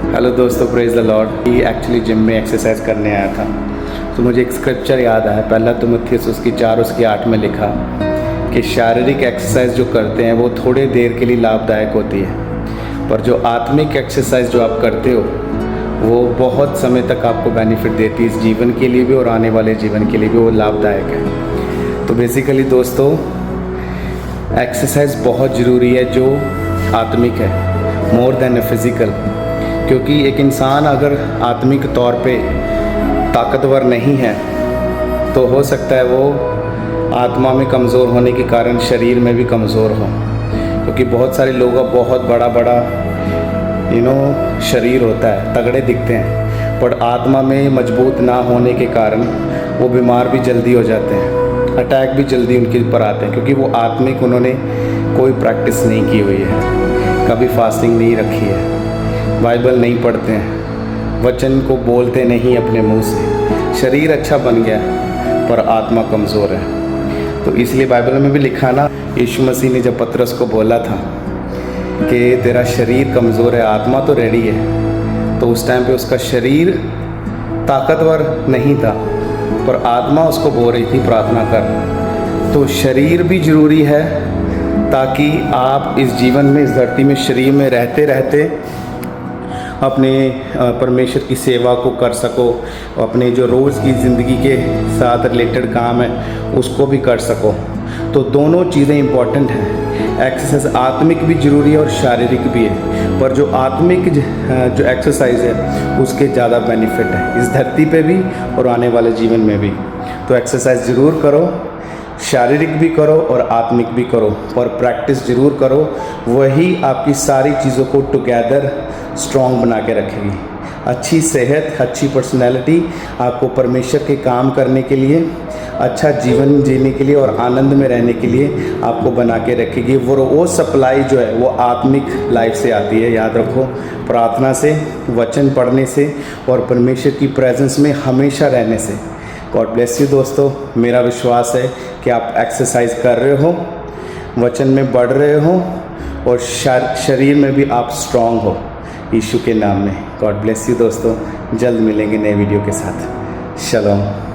Hello दोस्तों, praise the Lord. ये actually gym में एक्सरसाइज करने आया था तो मुझे एक स्क्रिप्चर याद आया। पहला तिमुथियुस उसकी 4:8 में लिखा कि शारीरिक एक्सरसाइज जो करते हैं वो थोड़े देर के लिए लाभदायक होती है, पर जो आत्मिक एक्सरसाइज जो आप करते हो वो बहुत समय तक आपको बेनिफिट देती है, इस जीवन के लिए भी और आने वाले जीवन के लिए भी वो लाभदायक है। तो बेसिकली दोस्तों, एक्सरसाइज बहुत ज़रूरी है जो आत्मिक है, मोर देन ए फिज़िकल। क्योंकि एक इंसान अगर आत्मिक तौर पे ताकतवर नहीं है तो हो सकता है वो आत्मा में कमज़ोर होने के कारण शरीर में भी कमज़ोर हो। क्योंकि बहुत सारे लोगों का बहुत बड़ा बड़ा शरीर होता है, तगड़े दिखते हैं, पर आत्मा में मजबूत ना होने के कारण वो बीमार भी जल्दी हो जाते हैं, अटैक भी जल्दी उनके ऊपर आते हैं, क्योंकि वो आत्मिक उन्होंने कोई प्रैक्टिस नहीं की हुई है, कभी फास्टिंग नहीं रखी है, बाइबल नहीं पढ़ते हैं, वचन को बोलते नहीं अपने मुंह से। शरीर अच्छा बन गया पर आत्मा कमज़ोर है। तो इसलिए बाइबल में भी लिखा ना, यीशु मसीह ने जब पतरस को बोला था कि तेरा शरीर कमज़ोर है, आत्मा तो रेडी है, तो उस टाइम पे उसका शरीर ताकतवर नहीं था पर आत्मा उसको बोल रही थी प्रार्थना कर। तो शरीर भी ज़रूरी है ताकि आप इस जीवन में, इस धरती में, शरीर में रहते रहते अपने परमेश्वर की सेवा को कर सको, अपने जो रोज़ की ज़िंदगी के साथ रिलेटेड काम है उसको भी कर सको। तो दोनों चीज़ें इम्पॉर्टेंट हैं। एक्सरसाइज आत्मिक भी ज़रूरी है और शारीरिक भी है, पर जो आत्मिक जो एक्सरसाइज है उसके ज़्यादा बेनिफिट है इस धरती पे भी और आने वाले जीवन में भी। तो एक्सरसाइज ज़रूर करो, शारीरिक भी करो और आत्मिक भी करो, पर प्रैक्टिस ज़रूर करो। वही आपकी सारी चीज़ों को टुगेदर स्ट्रॉन्ग बना के रखेगी। अच्छी सेहत, अच्छी पर्सनैलिटी आपको परमेश्वर के काम करने के लिए, अच्छा जीवन जीने के लिए और आनंद में रहने के लिए आपको बना के रखेगी। वो सप्लाई जो है वो आत्मिक लाइफ से आती है, याद रखो, प्रार्थना से, वचन पढ़ने से और परमेश्वर की प्रेजेंस में हमेशा रहने से। गॉड ब्लेस यू दोस्तों। मेरा विश्वास है कि आप एक्सरसाइज कर रहे हो, वचन में बढ़ रहे हो और शरीर में भी आप स्ट्रांग हो, यीशु के नाम में। गॉड ब्लेस यू दोस्तों। जल्द मिलेंगे नए वीडियो के साथ। शलोम।